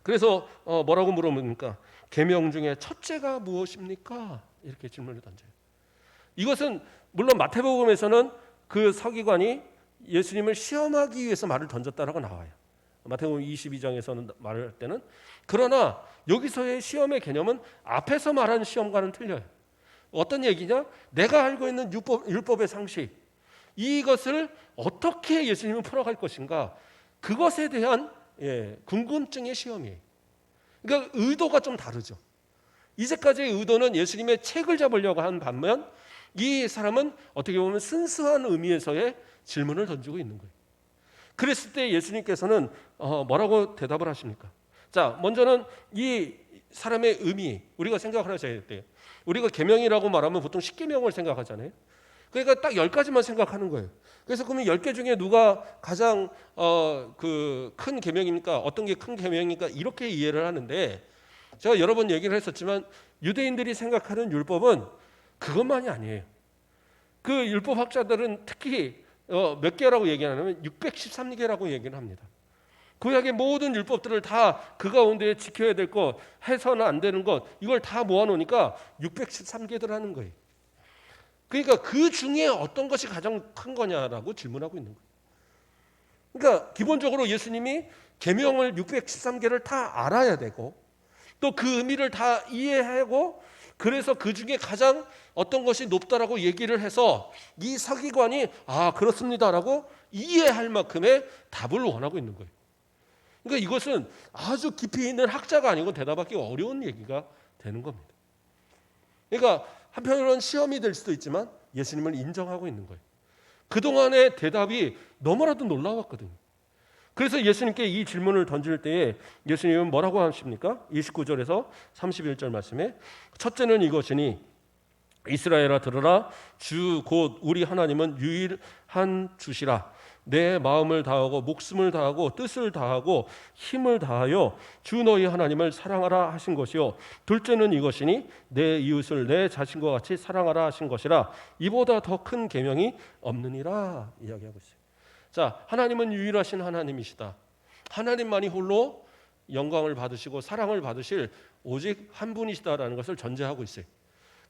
그래서 뭐라고 물어봅니까? 계명 중에 첫째가 무엇입니까? 이렇게 질문을 던져요. 이것은 물론 마태복음에서는 그 서기관이 예수님을 시험하기 위해서 말을 던졌다라고 나와요. 마태복음 22장에서는 말할 때는. 그러나 여기서의 시험의 개념은 앞에서 말하는 시험과는 틀려요. 어떤 얘기냐? 내가 알고 있는 율법의 상식, 이것을 어떻게 예수님은 풀어갈 것인가, 그것에 대한 궁금증의 시험이에요. 그러니까 의도가 좀 다르죠. 이제까지의 의도는 예수님의 책을 잡으려고 한 반면 이 사람은 어떻게 보면 순수한 의미에서의 질문을 던지고 있는 거예요. 그랬을 때 예수님께서는 뭐라고 대답을 하십니까? 자, 먼저는 이 사람의 의미 우리가 생각을 하셔야 돼요. 우리가 계명이라고 말하면 보통 10계명을 생각하잖아요. 그러니까 딱 10가지만 생각하는 거예요. 그래서 그러면 10개 중에 누가 가장 그 큰 계명입니까? 어떤 게 큰 계명입니까? 이렇게 이해를 하는데, 제가 여러 번 얘기를 했었지만 유대인들이 생각하는 율법은 그것만이 아니에요. 그 율법학자들은 특히 몇 개라고 얘기하냐면 613개라고 얘기를 합니다. 구약의 모든 율법들을 다 그 가운데 지켜야 될 것, 해서는 안 되는 것, 이걸 다 모아놓으니까 613개더라는 거예요. 그러니까 그 중에 어떤 것이 가장 큰 거냐라고 질문하고 있는 거예요. 그러니까 기본적으로 예수님이 계명을 613개를 다 알아야 되고 또 그 의미를 다 이해하고, 그래서 그 중에 가장 어떤 것이 높다라고 얘기를 해서 이 서기관이 그렇습니다라고 이해할 만큼의 답을 원하고 있는 거예요. 그러니까 이것은 아주 깊이 있는 학자가 아니고 대답하기 어려운 얘기가 되는 겁니다. 그러니까 한편으로는 시험이 될 수도 있지만 예수님을 인정하고 있는 거예요. 그동안의 대답이 너무나도 놀라웠거든요. 그래서 예수님께 이 질문을 던질 때에 예수님은 뭐라고 하십니까? 29절에서 31절 말씀에, 첫째는 이것이니 이스라엘아 들으라, 주 곧 우리 하나님은 유일한 주시라. 내 마음을 다하고 목숨을 다하고 뜻을 다하고 힘을 다하여 주 너희 하나님을 사랑하라 하신 것이요, 둘째는 이것이니 내 이웃을 내 자신과 같이 사랑하라 하신 것이라. 이보다 더 큰 계명이 없느니라 이야기하고 있어요. 자, 하나님은 유일하신 하나님이시다. 하나님만이 홀로 영광을 받으시고 사랑을 받으실 오직 한 분이시다라는 것을 전제하고 있어요.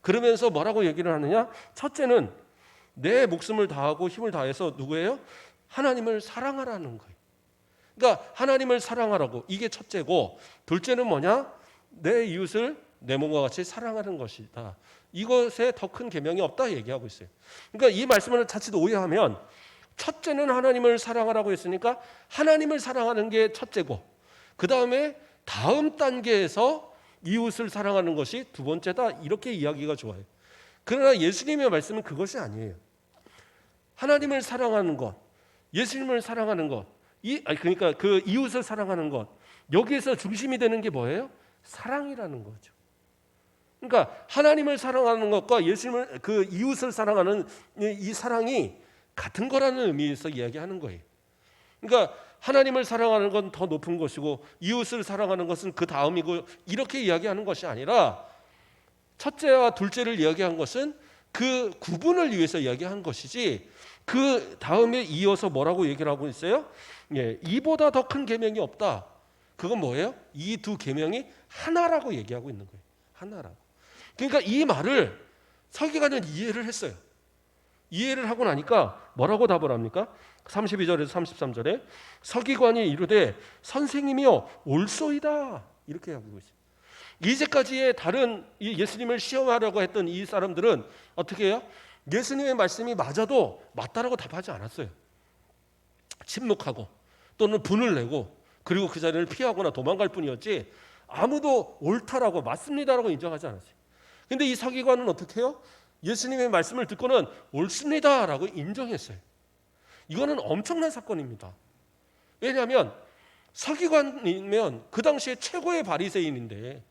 그러면서 뭐라고 얘기를 하느냐? 첫째는 내 목숨을 다하고 힘을 다해서 누구예요? 하나님을 사랑하라는 거예요. 그러니까 하나님을 사랑하라고, 이게 첫째고, 둘째는 뭐냐? 내 이웃을 내 몸과 같이 사랑하는 것이다. 이것에 더 큰 계명이 없다 얘기하고 있어요. 그러니까 이 말씀을 자칫 오해하면, 첫째는 하나님을 사랑하라고 했으니까 하나님을 사랑하는 게 첫째고, 그 다음에 다음 단계에서 이웃을 사랑하는 것이 두 번째다, 이렇게 이야기가 좋아요. 그러나 예수님의 말씀은 그것이 아니에요. 하나님을 사랑하는 것, 예수님을 사랑하는 것, 그러니까 그 이웃을 사랑하는 것, 여기에서 중심이 되는 게 뭐예요? 사랑이라는 거죠. 그러니까 하나님을 사랑하는 것과 예수님을, 그 이웃을 사랑하는 이 사랑이 같은 거라는 의미에서 이야기하는 거예요. 그러니까 하나님을 사랑하는 건 더 높은 것이고 이웃을 사랑하는 것은 그 다음이고, 이렇게 이야기하는 것이 아니라 첫째와 둘째를 이야기한 것은 그 구분을 위해서 이야기한 것이지, 그 다음에 이어서 뭐라고 얘기를 하고 있어요? 이보다 더 큰 계명이 없다. 그건 뭐예요? 이 두 계명이 하나라고 얘기하고 있는 거예요. 하나라고. 그러니까 이 말을 서기관은 이해를 했어요. 이해를 하고 나니까 뭐라고 답을 합니까? 32절에서 33절에 서기관이 이르되 선생님이여 옳소이다, 이렇게 하고 있어요. 이제까지의 다른 예수님을 시험하려고 했던 이 사람들은 어떻게 해요? 예수님의 말씀이 맞아도 맞다라고 답하지 않았어요. 침묵하고 또는 분을 내고, 그리고 그 자리를 피하거나 도망갈 뿐이었지 아무도 옳다라고 맞습니다라고 인정하지 않았어요. 근데 이 서기관은 어떻게 해요? 예수님의 말씀을 듣고는 옳습니다라고 인정했어요. 이거는 엄청난 사건입니다. 왜냐하면 서기관이면 그 당시에 최고의 바리새인인데,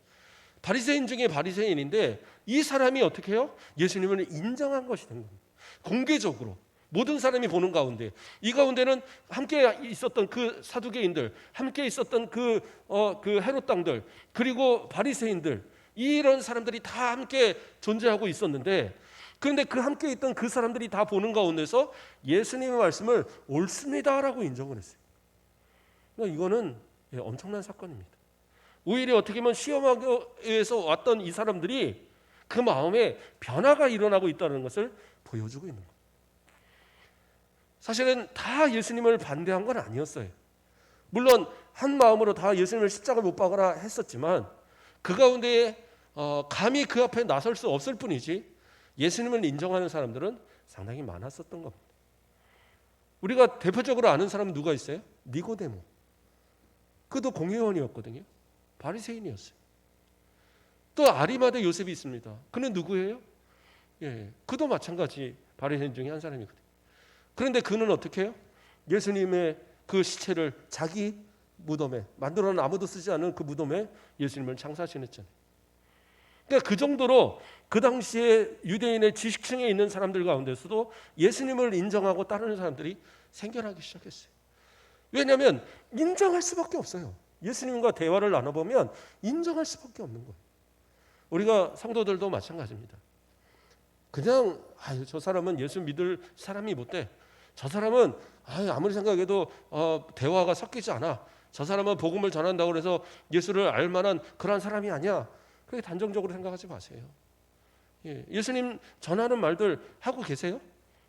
바리새인 중에 바리새인인데 이 사람이 어떻게 해요? 예수님을 인정한 것이 된 겁니다. 공개적으로 모든 사람이 보는 가운데, 이 가운데는 함께 있었던 그 사두개인들, 함께 있었던 그 헤롯 당들, 그리고 바리새인들, 이런 사람들이 다 함께 존재하고 있었는데, 그런데 그 함께 있던 그 사람들이 다 보는 가운데서 예수님의 말씀을 옳습니다라고 인정을 했어요. 그러니까 이거는 엄청난 사건입니다. 오히려 어떻게 보면 시험하기에서 왔던 이 사람들이 그 마음에 변화가 일어나고 있다는 것을 보여주고 있는 거예요. 사실은 다 예수님을 반대한 건 아니었어요. 물론 한 마음으로 다 예수님을 십자가에 못 박으라 했었지만 그 가운데 감히 그 앞에 나설 수 없을 뿐이지 예수님을 인정하는 사람들은 상당히 많았었던 겁니다. 우리가 대표적으로 아는 사람은 누가 있어요? 니고데모. 그도 공회원이었거든요. 바리새인이었어요. 또 아리마대 요셉이 있습니다. 그는 누구예요? 그도 마찬가지 바리새인 중에 한 사람이거든요. 그런데 그는 어떻게 해요? 예수님의 그 시체를 자기 무덤에, 만들어놓은 아무도 쓰지 않은 그 무덤에 예수님을 장사시냈잖아요. 그러니까 그 정도로 그 당시에 유대인의 지식층에 있는 사람들 가운데서도 예수님을 인정하고 따르는 사람들이 생겨나기 시작했어요. 왜냐하면 인정할 수밖에 없어요. 예수님과 대화를 나눠보면 인정할 수밖에 없는 거예요. 우리가 성도들도 마찬가지입니다. 그냥 저 사람은 예수 믿을 사람이 못 돼. 저 사람은 아무리 생각해도 대화가 섞이지 않아. 저 사람은 복음을 전한다고 해서 예수를 알 만한 그런 사람이 아니야. 그렇게 단정적으로 생각하지 마세요. 예수님 전하는 말들 하고 계세요?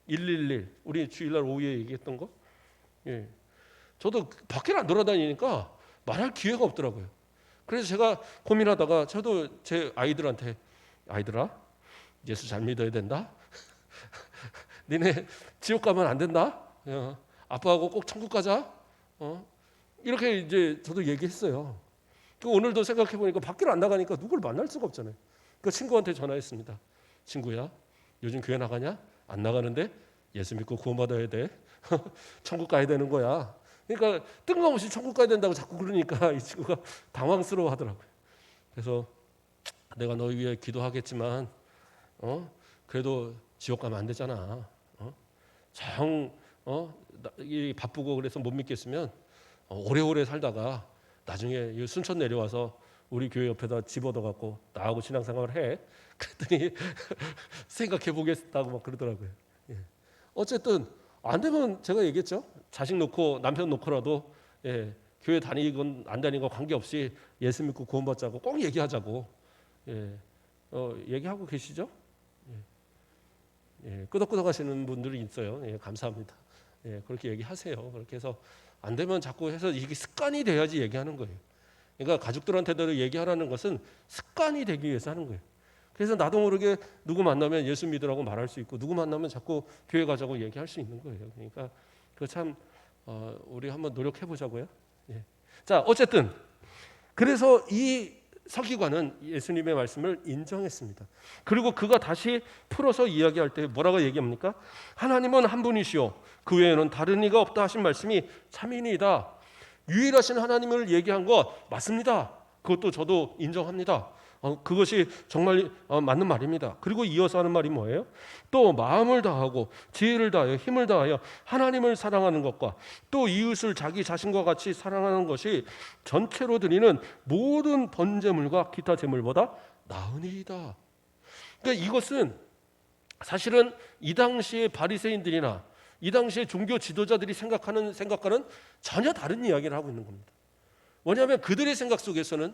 111 우리 주일날 오후에 얘기했던 거. 저도 밖에 안 돌아다니니까 말할 기회가 없더라고요. 그래서 제가 고민하다가 저도 제 아이들한테, 아이들아 예수 잘 믿어야 된다. 니네 지옥 가면 안 된다. 아빠하고 꼭 천국 가자. 이렇게 이제 저도 얘기했어요. 오늘도 생각해 보니까 밖에 안 나가니까 누굴 만날 수가 없잖아요. 그 친구한테 전화했습니다. 친구야, 요즘 교회 나가냐? 안 나가는데 예수 믿고 구원받아야 돼. 천국 가야 되는 거야. 그러니까 뜬금없이 천국 가야 된다고 자꾸 그러니까 이 친구가 당황스러워 하더라고요. 그래서 내가 너희 위해 기도하겠지만 그래도 지옥 가면 안 되잖아. 바쁘고 그래서 못 믿겠으면 오래오래 살다가 나중에 순천 내려와서 우리 교회 옆에다 집 얻어갖고 나하고 신앙생활을 해. 그랬더니 생각해 보겠다고 막 그러더라고요. 어쨌든 안 되면 제가 얘기했죠. 자식 놓고 남편 놓고라도 교회 다니건 안 다니건 관계없이 예수 믿고 구원받자고 꼭 얘기하자고 얘기하고 계시죠? 끄덕끄덕 하시는 분들이 있어요. 감사합니다. 그렇게 얘기하세요. 그렇게 해서 안 되면 자꾸 해서 이게 습관이 돼야지 얘기하는 거예요. 그러니까 가족들한테도 얘기하라는 것은 습관이 되기 위해서 하는 거예요. 그래서 나도 모르게 누구 만나면 예수 믿으라고 말할 수 있고 누구 만나면 자꾸 교회 가자고 얘기할 수 있는 거예요. 그러니까 그 참 우리 한번 노력해 보자고요. 자, 어쨌든 그래서 이 서기관은 예수님의 말씀을 인정했습니다. 그리고 그가 다시 풀어서 이야기할 때 뭐라고 얘기합니까? 하나님은 한 분이시오. 그 외에는 다른 이가 없다 하신 말씀이 참이니이다. 유일하신 하나님을 얘기한 것 맞습니다. 그것도 저도 인정합니다. 그것이 정말 맞는 말입니다. 그리고 이어서 하는 말이 뭐예요? 또 마음을 다하고 지혜를 다하여 힘을 다하여 하나님을 사랑하는 것과 또 이웃을 자기 자신과 같이 사랑하는 것이 전체로 드리는 모든 번제물과 기타 제물보다 나으니이다. 그러니까 이것은 사실은 이 당시의 바리새인들이나 이 당시의 종교 지도자들이 생각하는 생각과는 전혀 다른 이야기를 하고 있는 겁니다. 왜냐하면 그들의 생각 속에서는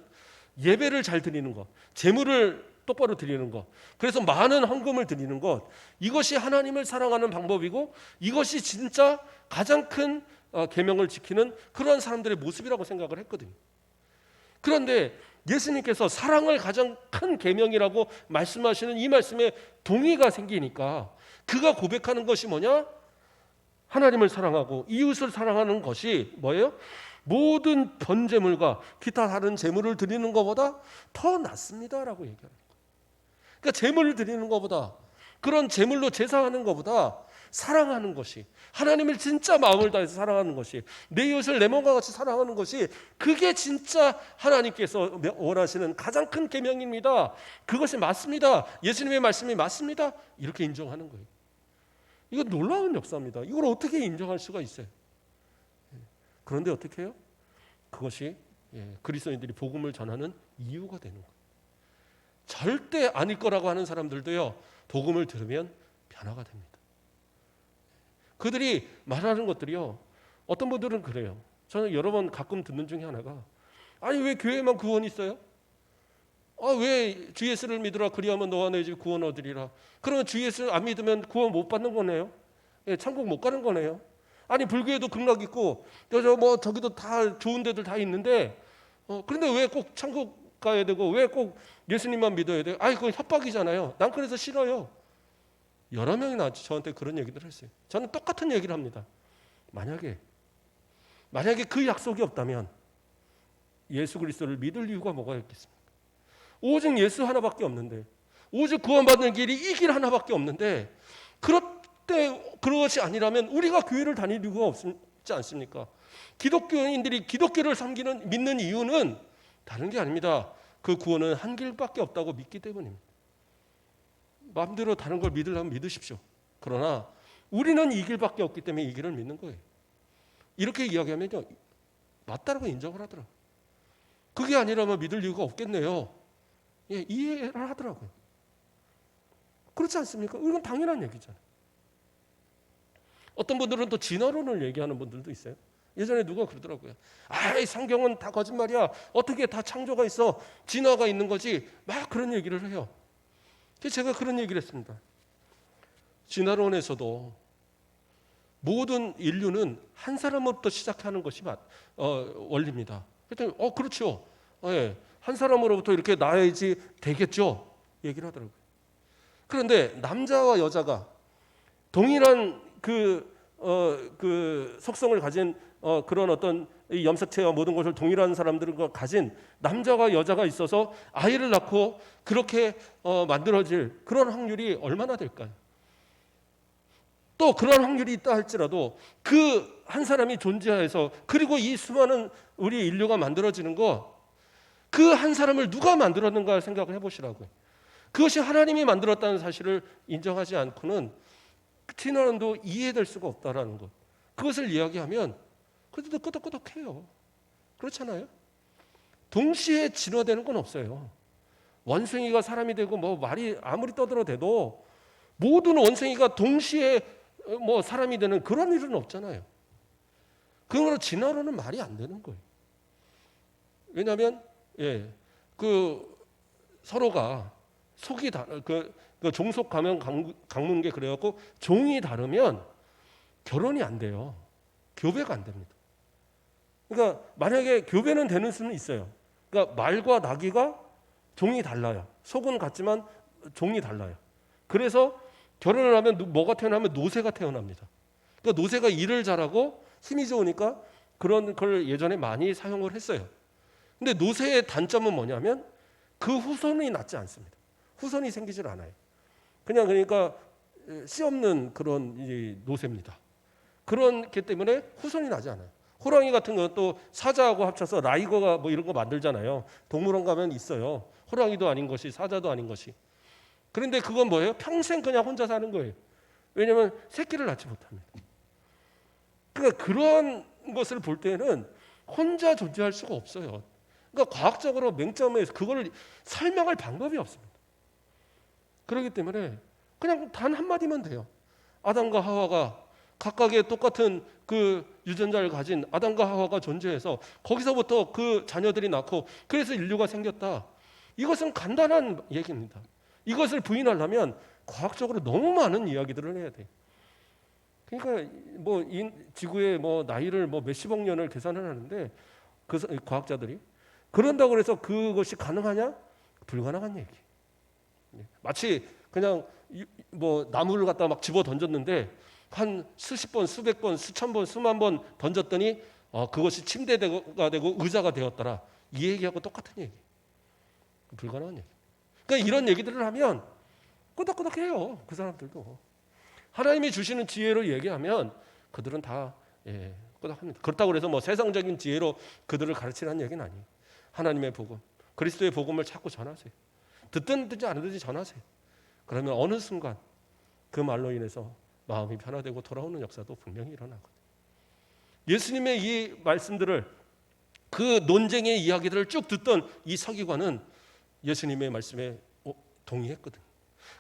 예배를 잘 드리는 것, 제물을 똑바로 드리는 것, 그래서 많은 헌금을 드리는 것, 이것이 하나님을 사랑하는 방법이고 이것이 진짜 가장 큰 계명을 지키는 그러한 사람들의 모습이라고 생각을 했거든요. 그런데 예수님께서 사랑을 가장 큰 계명이라고 말씀하시는 이 말씀에 동의가 생기니까 그가 고백하는 것이 뭐냐? 하나님을 사랑하고 이웃을 사랑하는 것이 뭐예요? 모든 번제물과 기타 다른 제물을 드리는 것보다 더 낫습니다라고 얘기하는 거예요. 그러니까 제물을 드리는 것보다, 그런 제물로 제사하는 것보다 사랑하는 것이, 하나님을 진짜 마음을 다해서 사랑하는 것이, 내 이웃을 내 몸과 같이 사랑하는 것이, 그게 진짜 하나님께서 원하시는 가장 큰 계명입니다. 그것이 맞습니다. 예수님의 말씀이 맞습니다. 이렇게 인정하는 거예요. 이거 놀라운 역사입니다. 이걸 어떻게 인정할 수가 있어요? 그런데 어떻게 해요? 그것이 그리스도인들이 복음을 전하는 이유가 되는 거예요. 절대 아닐 거라고 하는 사람들도요, 복음을 들으면 변화가 됩니다. 그들이 말하는 것들이요, 어떤 분들은 그래요. 저는 여러 번 가끔 듣는 중에 하나가, 아니 왜 교회만 구원이 있어요? 왜 주 예수를 믿으라 그리하면 너와 내 집 구원 얻으리라. 그러면 주 예수 안 믿으면 구원 못 받는 거네요. 천국 못 가는 거네요. 아니 불교에도 극락 있고 저기도 다 좋은 데들 다 있는데 그런데 왜 꼭 천국 가야 되고 왜 꼭 예수님만 믿어야 돼요? 그건 협박이잖아요. 난 그래서 싫어요. 여러 명이 저한테 그런 얘기를 했어요. 저는 똑같은 얘기를 합니다. 만약에 그 약속이 없다면 예수 그리스도를 믿을 이유가 뭐가 있겠습니까? 오직 예수 하나밖에 없는데, 오직 구원받는 길이 이 길 하나밖에 없는데, 그것이 아니라면 우리가 교회를 다닐 이유가 없지 않습니까? 기독교인들이 기독교를 믿는 이유는 다른 게 아닙니다. 그 구원은 한 길밖에 없다고 믿기 때문입니다. 마음대로 다른 걸 믿으려면 믿으십시오. 그러나 우리는 이 길밖에 없기 때문에 이 길을 믿는 거예요. 이렇게 이야기하면요, 맞다라고 인정을 하더라고요. 그게 아니라면 믿을 이유가 없겠네요. 예, 이해를 하더라고요. 그렇지 않습니까? 이건 당연한 얘기잖아요. 어떤 분들은 또 진화론을 얘기하는 분들도 있어요. 예전에 누가 그러더라고요. 아이, 성경은 다 거짓말이야. 어떻게 다 창조가 있어? 진화가 있는 거지. 막 그런 얘기를 해요. 그래서 제가 그런 얘기를 했습니다. 진화론에서도 모든 인류는 한 사람으로부터 시작하는 것이 원리입니다. 그랬더니 그렇죠. 예, 한 사람으로부터 이렇게 나야지 되겠죠. 얘기를 하더라고요. 그런데 남자와 여자가 동일한 그 속성을 가진 그런 어떤 이 염색체와 모든 것을 동일한 사람들과 가진 남자와 여자가 있어서 아이를 낳고 그렇게 만들어질 그런 확률이 얼마나 될까요? 또 그런 확률이 있다 할지라도 그 한 사람이 존재해서 그리고 이 수많은 우리 인류가 만들어지는 거 그 한 사람을 누가 만들었는가 생각을 해보시라고요. 그것이 하나님이 만들었다는 사실을 인정하지 않고는 진화론도 이해될 수가 없다라는 것. 그것을 이야기하면 그래도 끄덕끄덕해요. 그렇잖아요. 동시에 진화되는 건 없어요. 원숭이가 사람이 되고 뭐 말이 아무리 떠들어대도 모든 원숭이가 동시에 뭐 사람이 되는 그런 일은 없잖아요. 그러므로 진화론은 말이 안 되는 거예요. 왜냐하면 그 서로가 속이 그 종속 가면 강문계 그래갖고 종이 다르면 결혼이 안 돼요. 교배가 안 됩니다. 그러니까 만약에 교배는 되는 수는 있어요. 그러니까 말과 나귀가 종이 달라요. 속은 같지만 종이 달라요. 그래서 결혼을 하면 뭐가 태어나면 노새가 태어납니다. 그러니까 노새가 일을 잘하고 힘이 좋으니까 그런 걸 예전에 많이 사용을 했어요. 근데 노새의 단점은 뭐냐면 그 후손이 낫지 않습니다. 후손이 생기질 않아요. 그러니까 씨 없는 그런 노새입니다. 그렇기 때문에 후손이 나지 않아요. 호랑이 같은 것도 사자하고 합쳐서 라이거가 뭐 이런 거 만들잖아요. 동물원 가면 있어요. 호랑이도 아닌 것이 사자도 아닌 것이. 그런데 그건 뭐예요? 평생 그냥 혼자 사는 거예요. 왜냐하면 새끼를 낳지 못합니다. 그러니까 그런 것을 볼 때는 혼자 존재할 수가 없어요. 그러니까 과학적으로 맹점에서 그걸 설명할 방법이 없습니다. 그렇기 때문에 그냥 단 한마디면 돼요. 아담과 하와가 각각의 똑같은 그 유전자를 가진 아담과 하와가 존재해서 거기서부터 그 자녀들이 낳고 그래서 인류가 생겼다. 이것은 간단한 얘기입니다. 이것을 부인하려면 과학적으로 너무 많은 이야기들을 해야 돼요. 그러니까 뭐 지구의 뭐 나이를 뭐 몇십억 년을 계산을 하는데 그 과학자들이 그런다고 해서 그것이 가능하냐? 불가능한 얘기. 마치 그냥 뭐 나무를 갖다 막 집어 던졌는데 한 수십 번, 수백 번, 수천 번, 수만 번 던졌더니 그것이 침대가 되고 의자가 되었더라. 이 얘기하고 똑같은 얘기. 불가능한 얘기. 그러니까 이런 얘기들을 하면 끄덕끄덕해요. 그 사람들도. 하나님이 주시는 지혜로 얘기하면 그들은 다 끄덕합니다. 그렇다고 해서 뭐 세상적인 지혜로 그들을 가르치라는 얘기는 아니에요. 하나님의 복음, 그리스도의 복음을 자꾸 전하세요. 듣든 듣지 않든지 전하세요. 그러면 어느 순간 그 말로 인해서 마음이 변화되고 돌아오는 역사도 분명히 일어나거든요. 예수님의 이 말씀들을 그 논쟁의 이야기들을 쭉 듣던 이 서기관은 예수님의 말씀에 동의했거든요.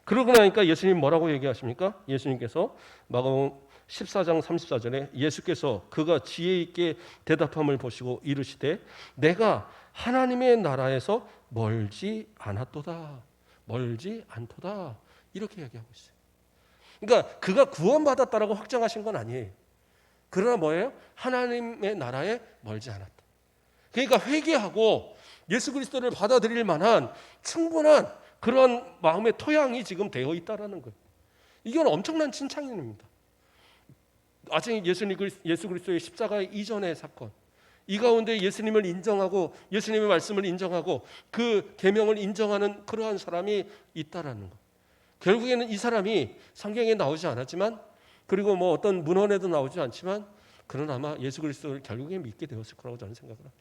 그러고 나니까 예수님 뭐라고 얘기하십니까? 예수님께서 마가복음 14장 34절에 예수께서 그가 지혜 있게 대답함을 보시고 이르시되 내가 하나님의 나라에서 멀지 않았도다. 멀지 않도다. 이렇게 얘기하고 있어요. 그러니까 그가 구원받았다라고 확정하신 건 아니에요. 그러나 뭐예요? 하나님의 나라에 멀지 않았다. 그러니까 회개하고 예수 그리스도를 받아들일 만한 충분한 그런 마음의 토양이 지금 되어 있다라는 거예요. 이건 엄청난 칭찬입니다. 아직 예수 그리스도의 십자가 이전의 사건, 이 가운데 예수님을 인정하고 예수님의 말씀을 인정하고 그 계명을 인정하는 그러한 사람이 있다라는 것. 결국에는 이 사람이 성경에 나오지 않았지만 그리고 뭐 어떤 문헌에도 나오지 않지만 그러나 아마 예수 그리스도를 결국에 믿게 되었을 거라고 저는 생각을 합니다.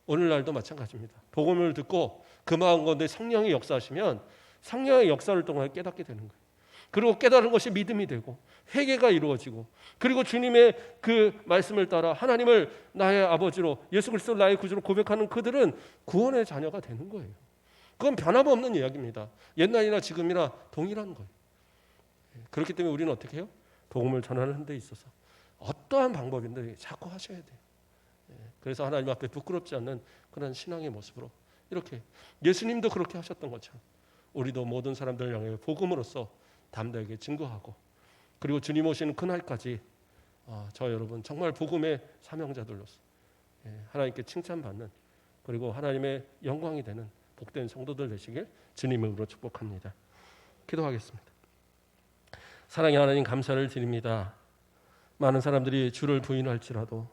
오늘날도 마찬가지입니다. 복음을 듣고 그 마음 가운데 성령이 역사하시면 성령의 역사를 통해 깨닫게 되는 거예요. 그리고 깨달은 것이 믿음이 되고 회개가 이루어지고, 그리고 주님의 그 말씀을 따라 하나님을 나의 아버지로, 예수 그리스도를 나의 구주로 고백하는 그들은 구원의 자녀가 되는 거예요. 그건 변함없는 이야기입니다. 옛날이나 지금이나 동일한 거예요. 그렇기 때문에 우리는 어떻게 해요? 복음을 전하는 데 있어서 어떠한 방법인데 자꾸 하셔야 돼요. 그래서 하나님 앞에 부끄럽지 않는 그런 신앙의 모습으로, 이렇게 예수님도 그렇게 하셨던 것처럼 우리도 모든 사람들을 향해 복음으로써 담대하게 증거하고, 그리고 주님 오시는 그날까지 저 여러분 정말 복음의 사명자들로서 하나님께 칭찬받는, 그리고 하나님의 영광이 되는 복된 성도들 되시길 주님의 이름으로 축복합니다. 기도하겠습니다. 사랑의 하나님, 감사를 드립니다. 많은 사람들이 주를 부인할지라도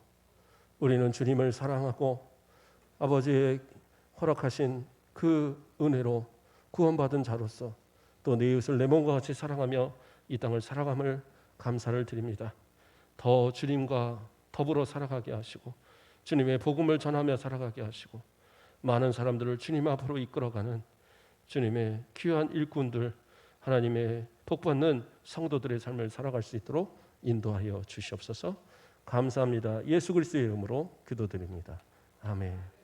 우리는 주님을 사랑하고 아버지의 허락하신 그 은혜로 구원받은 자로서 또 내 이웃을 내 몸과 같이 사랑하며 이 땅을 살아감을 감사를 드립니다. 더 주님과 더불어 살아가게 하시고 주님의 복음을 전하며 살아가게 하시고 많은 사람들을 주님 앞으로 이끌어가는 주님의 귀한 일꾼들, 하나님의 복받는 성도들의 삶을 살아갈 수 있도록 인도하여 주시옵소서. 감사합니다. 예수 그리스도의 이름으로 기도드립니다. 아멘.